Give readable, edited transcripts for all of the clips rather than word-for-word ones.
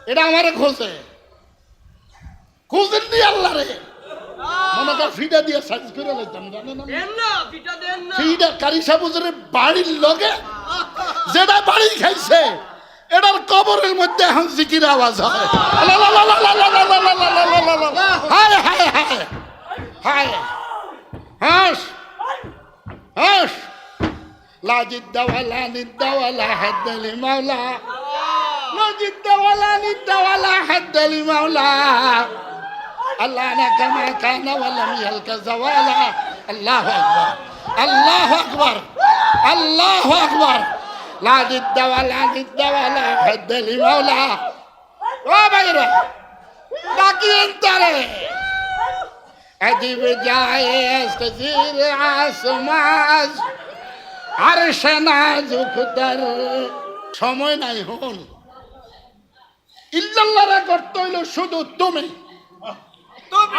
এটা আমারে খোঁজে খুঁজেন নি আল্লাহ রে মনে কর ফিডা দিয়ে সাইজ করে লাইতাম জানেন না ফিডা কারি সাবুজের বাড়ির লগে যেটা বাড়ি খাইছে এটার কবরের মধ্যে এখন জিকির আওয়াজ হয় হায় হায় হায় হায় হাস হাস لا جد ولا ند ولا حد لمولى لا جد ولا ند ولا حد لمولى الله أنا كما كان ولم يلك زوالا الله أكبر الله أكبر الله أكبر لا جد ولا ند ولا حد لمولى وبغيره باقي انت أجيب جاي استثير عاصماز আরশে নাজুকদার সময় নাই হন ইল্লাল্লাহরে করতে হইল শুধু তুমি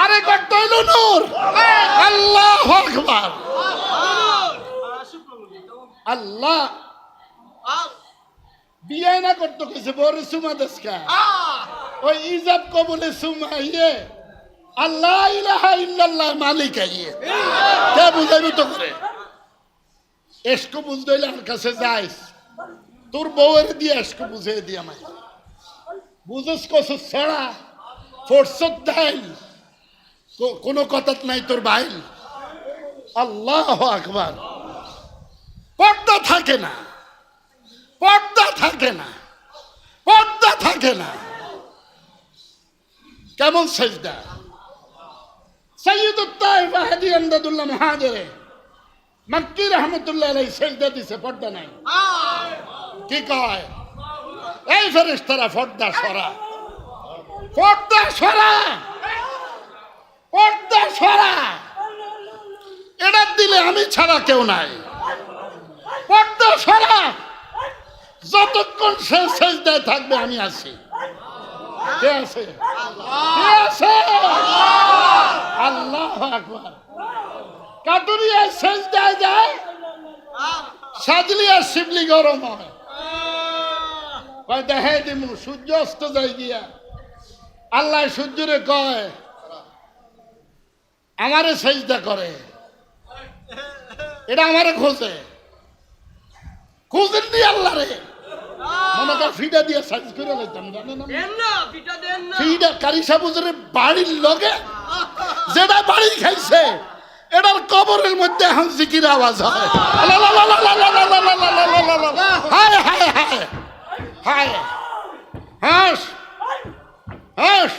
আরে করতে হইল নূর আল্লাহু আকবার আল্লাহ বিয়ে না করতে কইছে বড় সুমা দেশকা ওই ইজাব কবুলে সুমা ইয়ে আল্লাহ ইলাহা ইল্লাল্লাহ মালিক ইয়ে কে বুঝাইবি তো করে এসকো বুঝতে হইলে আমার কাছে যাইস তোর বউয়ের দিয়ে এসকো বুঝে দিয়ে আমায় বুঝস কস ছড়া ফোর্সত দেয় কোনো কথা নাই তোর বাইল আল্লাহু আকবার পর্দা থাকে না পর্দা থাকে না পর্দা থাকে না কেমন সেজদা সৈয়দুত তায়েফ হাদি আমদাদুল্লাহ মুহাজিরে মক্কি রহমতুল্লাহ আলাইহি সেজদা দিছে পর্দা নাই কি কয় এই ফেরেশতারা পর্দা সরা পর্দা সরা পর্দা সরা এটা দিলে আমি ছাড়া কেউ নাই পর্দা সরা যতক্ষণ সে সেজদায় থাকবে আমি আছি কে আছে কে আছে আল্লাহু আকবার কাটুরিয়া সেজদায় যায় সাজলি আর শিবলি গরম হয় কয় দেখে দিমু সূর্য অস্ত যায় গিয়া আল্লাহ সূর্যরে কয় আমারে সেজদা করে এটা আমারে খোঁজে খুঁজেন নি আল্লাহ রে মনে কর ফিডা দিয়ে সাইজ করে লাইতাম জানেন না ফিডা কারি সাবুজের বাড়ির লগে যেটা বাড়ি খাইছে এটার কবরের মধ্যে এখন জিকির আওয়াজ হয় হায় হায় হায় হায় হাস হাস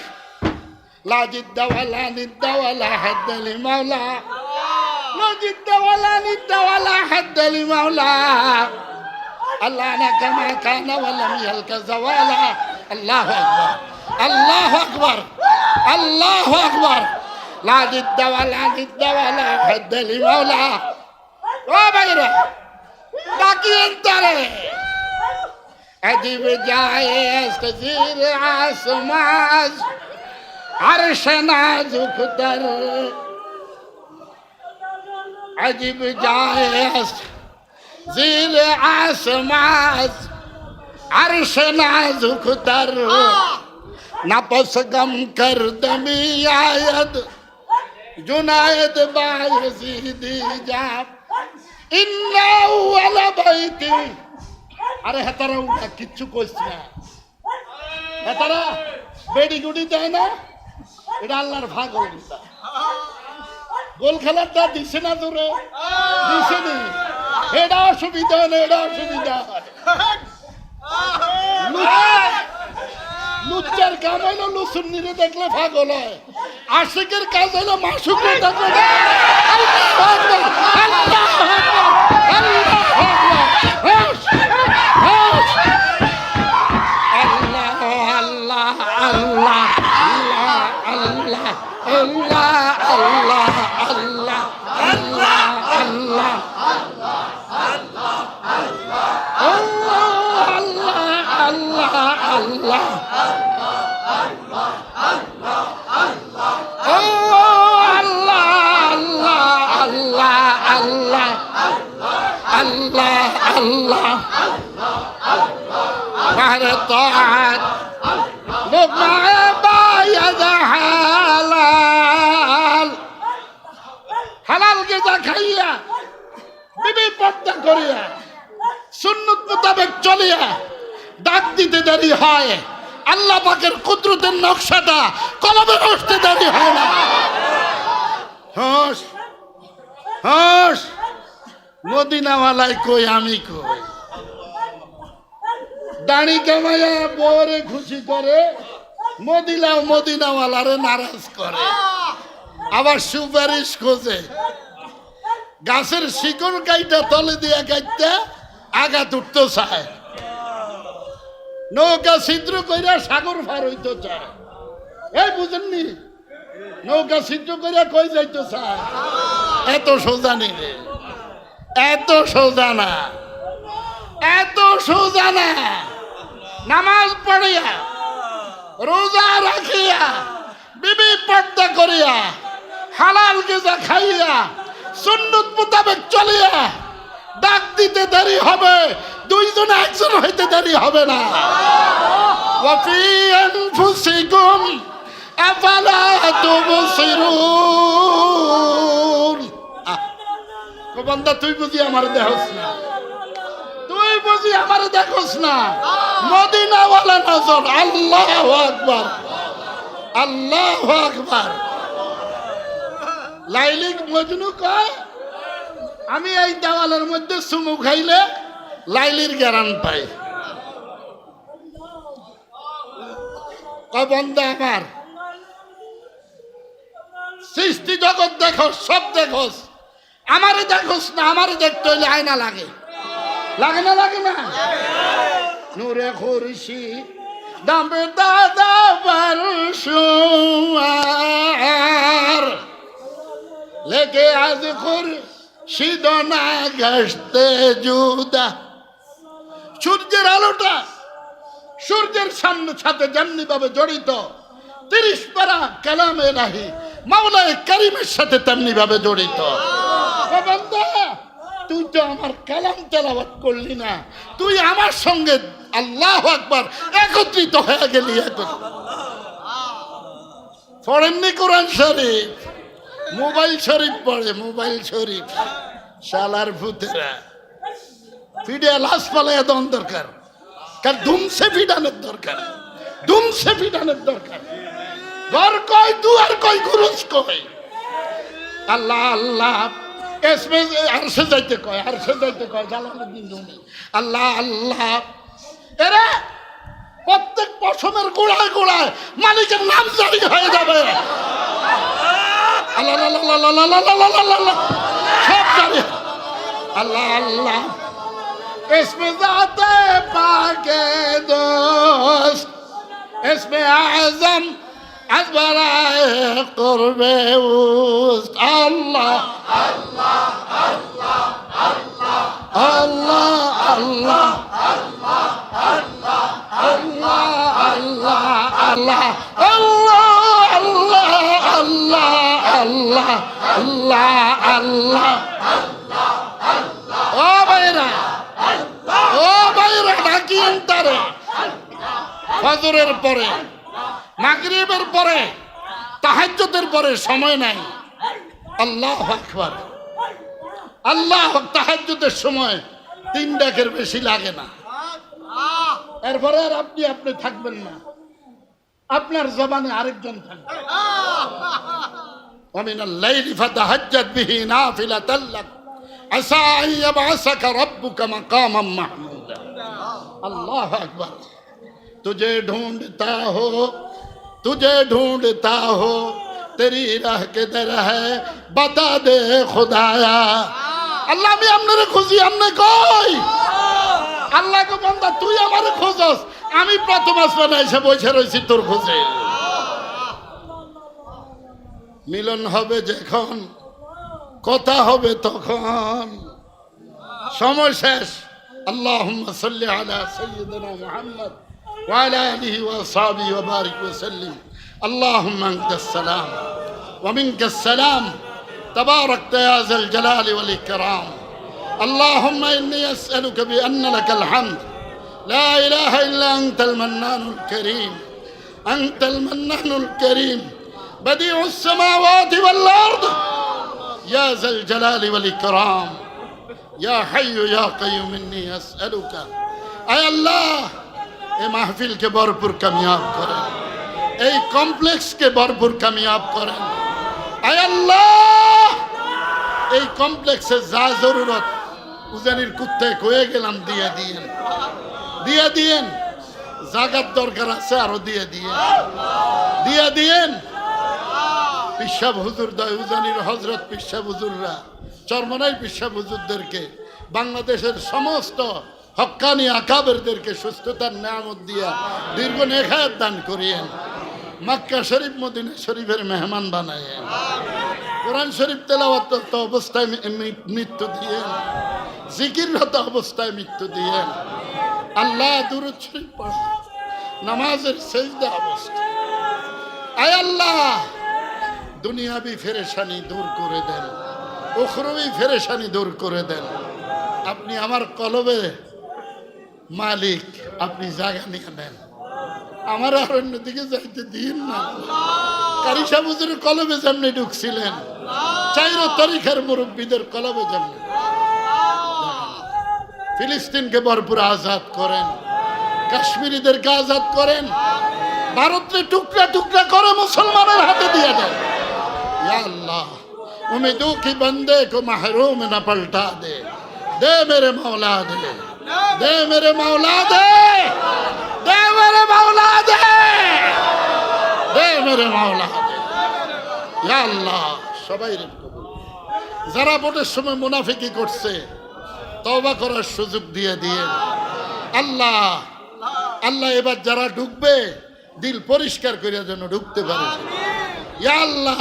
لا جد ولا ند ولا حد لمولى لا جد ولا ند ولا حد لمولى الله أنا كما كان ولم يلك زوالا الله أكبر الله أكبر الله أكبر لا جد ولا ند ولا حد لمولى وبغيره باقي انت أجيب جاي استثير عاصماز عرش نازكدر عجيب جايس زيل عاصماز عرش نازكدر نفس غم کردمی آید جناید بایزیدی جاب إنا أول بيتي আরে হেতারা উঠা কিচ্ছু কইস না হেতারা বেডি গুডি দেয় না এটা আল্লাহর ভাগ হল গোল খেলারটা দিছে না তোরে দিছে নি এটা অসুবিধা না এটা অসুবিধা লুচ্চার কাম হইলো লুসুন্নিরে দেখলে পাগল হয় আশিকের কাজ হইলো মাসুকে দেখলে হালাল হালাল গেজা খাইয়া বিবি পর্দা করিয়া সুন্নত মোতাবেক চলিয়া ডাক দিতে দেরি হয়, আল্লাহ পাকের কুদরতের নকশাটা কলমে বসতে দেরি হয় না। হস হস মদিনাওয়ালাই কই আমি কই, দাড়ি কামাইয়া বরে খুশি করে, মদিনাওয়ালারে নারাজ করে, আবার সুপারিশ খোঁজে। গাছের শিকড় কাইটা তলে দিয়ে কাইতে আঘাত উঠতে চায়, নৌকা ছিদ্র কইরা সাগর পার হইতে চায়। এই বুঝেননি, নৌকা ছিদ্র কইরা কই যাইতে চায়। এত সোজা নেই রে, এত সোজা না, এত সোজা না। নামাজ পড়িয়া রোজা রাখিয়া বিবি পর্দা করিয়া হালাল গেজা খাইয়া সুন্নত মোতাবেক চলিয়া ডাক দিতে দেরি হবে, দুইজনে একজন হইতে দেরি হবে না। ওয়াফি আনফুসিকুম আফালা তুবসিরুন। ও বান্দা, তুই বুঝি আমার দেখোস না, তুই বুঝি আমার দেখোস না। মদিনাওয়ালা নজর। আল্লাহু আকবার, আল্লাহু আকবার। লাইলি মজনু কয়, আমি এই দেওয়ালের মধ্যে চুমু খাইলে লাইলির গ্যারান পাই। বন্ধা আমার, সৃষ্টি জগৎ দেখোস, সব দেখোস, আমারে দেখোস না। আমারে দেখতে হইলে আয়না লাগে, লাগে না? লাগে না? নূরে খুরশি দামে দাদা বর্ষার লেকে আজ খুরশিদ না ঘাসতে জুদা। সূর্যের আলোটা সূর্যের সাথে যেমনি ভাবে জড়িত, 30 পারা কালামে নাহি মাওলায়ে কারীমের সাথে তেমনি ভাবে জড়িত। বান্দা, তুই তো আমার কালাম তেলাওয়াত করলি না, তুই আমার সঙ্গে আল্লাহু আকবার একত্রিত হয়ে গেলি। পড়েননি কোরআন শরীফ? মোবাইল শরীফ পড়ে, মোবাইল শরীফ। শালার ভূতেরা ফিডিয়া লাশ পালাইয়া দেওয়ার দরকার, কারণ ধুমসে ফিডানোর দরকার, ধুমসে ফিডানোর দরকার। ঘর কয়, দুয়ার কয়, গুরুজ কয়। আল্লাহ আল্লাহ এসমে আরশে যাইতে কয়, আরশে যাইতে কয়। জালালউদ্দিন রুমি আল্লাহ আল্লাহ। এরা প্রত্যেক পশমের গোড়ায় গোড়ায় মালিকের নাম জারি হয়ে যাবে। আল্লাহ আল্লাহ আল্লাহ আল্লাহ আল্লাহ সব জারি। আল্লাহ আল্লাহ इसमें जाते पाके दोस्त, इसमें आज़म अज़बराए क़ुर्बे उस्त। अल्लाह अल्लाह अल्लाह अल्लाह अल्लाह अल्लाह अल्लाह अल्लाह अल्लाह अल्लाह अल्लाह अल्लाह अल्लाह। ओ भाईरा, ও ভাইরা, ডাকি তারে ফজরের পরে, মাগরিবের পরে, তাহাজ্জুদের পরে সময় নাই। আল্লাহু আকবার, আল্লাহ। তাহাজ্জুদের সময় 3 ডাকের বেশি লাগে না। এরপরে আর আপনি থাকবেন না, আপনার জবানে আরেকজন থাকবে। ওয়া মিনাল লাইলি ফাতাহাজ্জাদ বিহি নাফিলাতাল লাক আসা আন ইয়াবআসাকা রাব্বুকা মাকামান মাহমুদা। अल्लाह अकबर। तुझे ढूंढता हो तेरी राह किधर है बता दे खुदाया। अल्लाह আমি আপনারে খুঁজি, আপনি কই? আল্লাহ কো বান্দা, তুই আমারে খোঁজস, আমি প্রথম আসমানে এসে বসে রইছি তোর খোঁজে। মিলন হবে যখন, কথা হবে তখন, সময় শেষ। اللهم صل على سيدنا محمد وعلى آله وصحبه وبارك وسلم. اللهم أنت السلام ومنك السلام، تباركت يا ذا الجلال والإكرام. اللهم إني أسألك بأن لك الحمد لا إله إلا أنت المنان الكريم আনতাল মান্নানুল করিম বাদিউস সামাওয়াতি ওয়াল আরদ ইয়া যাল জালালি ওয়াল ইকরাম ইয়া হাইয়্যু ইয়া কাইয়্যুম ইন্নী আসআলুকা। আয় আল্লাহ, এই মাহফিলকে ভরপুর কামিয়াব করেন, এই কমপ্লেক্সকে ভরপুর কামিয়াব করেন। আয় আল্লাহ, এই কমপ্লেক্সে যা জরুরত উজানির কুত্তায় কয়ে গেলাম দিয়ে দিয়েন, দিয়ে দিয়েন। জাগার দরকার আছে আরো দিয়ে দিয়েন, দিয়ে দিয়েন। পিসাব হুজুর দয় উজানির হজরত পিসাব হুজুররা, চরমনাই পিসাব হুজুরদেরকে, বাংলাদেশের সমস্ত হক্কানি আকাবেরদেরকে সুস্থতার নিয়ামত দিয়া দীর্ঘ নেখায়াত দান করিয়েন। মক্কা শরীফ মদিনা শরীফের মেহমান বানায়েন। কোরআন শরীফ তেলাওয়াত অবস্থায় মৃত্যু দিয়েন, জিকিররত অবস্থায় মৃত্যু দিয়েন। আল্লাহ দুরূদ শরীফ পড়া নামাজের সেজদা অবস্থা। আয় আল্লাহ, দুনিয়াবি ফেরেশানি দূর করে দেন, উখরবি ফেরেশানি দূর করে দেন। আপনি আমার কলবে মালিক, আপনি জায়গা নিয়ে নেন, আমার আর অন্যদিকে যাইতে দিন না। কারি সাহেব হুজুরের কলবে যেমনি ঢুকছিলেন, 4 তারিখের মুরব্বীদের কলবে যেমনি, ফিলিস্তিনকে ভরপুর আজাদ করেন, কাশ্মীরিদেরকে আজাদ করেন, ভারতকে টুকরা টুকরা করে মুসলমানের হাতে দিয়ে দেন। ইয়া আল্লাহ, उम्मीदों की बंदे को महरूम न पलटा दे, दे मेरे मौला दे, दे मेरे मौला दे, दे मेरे मौला दे, दे मेरे मौला दे। ইয়া আল্লাহ, সবাই যারা ভোটের সময় মুনাফিকি করছে তওবা করার সুযোগ দিয়ে দিয়েন। আল্লাহ আল্লাহ, এবার যারা ঢুকবে দিল পরিষ্কার করে যেন ঢুকতে পারে। ইয়া আল্লাহ,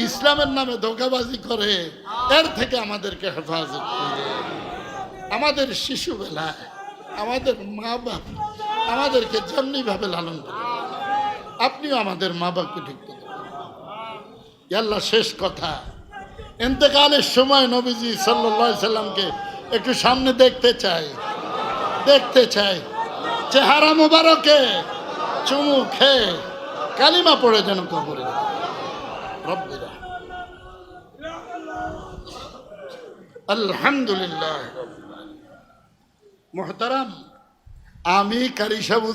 ইসলামের নামে ধোঁকাবাজি করে এর থেকে আমাদেরকে হেফাজত করে। আমাদের শিশুবেলায় আমাদের মা বাপ আমাদেরকে যেমনি ভাবে লালন করে, আপনিও আমাদের মা বাপকে ঠিক করে দেবেন। আল্লাহ, শেষ কথা, ইন্তেকালের সময় নবীজি সাল্লাল্লাহু আলাইহি সাল্লামকে একটু সামনে দেখতে চাই, দেখতে চাই। চেহারা মুবারকে চুমু খেয়ে কালিমা পড়ে যেন কবরে রব্বিরা। আলহামদুলিল্লাহ। মুহতারাম, আমি কারি সাহেব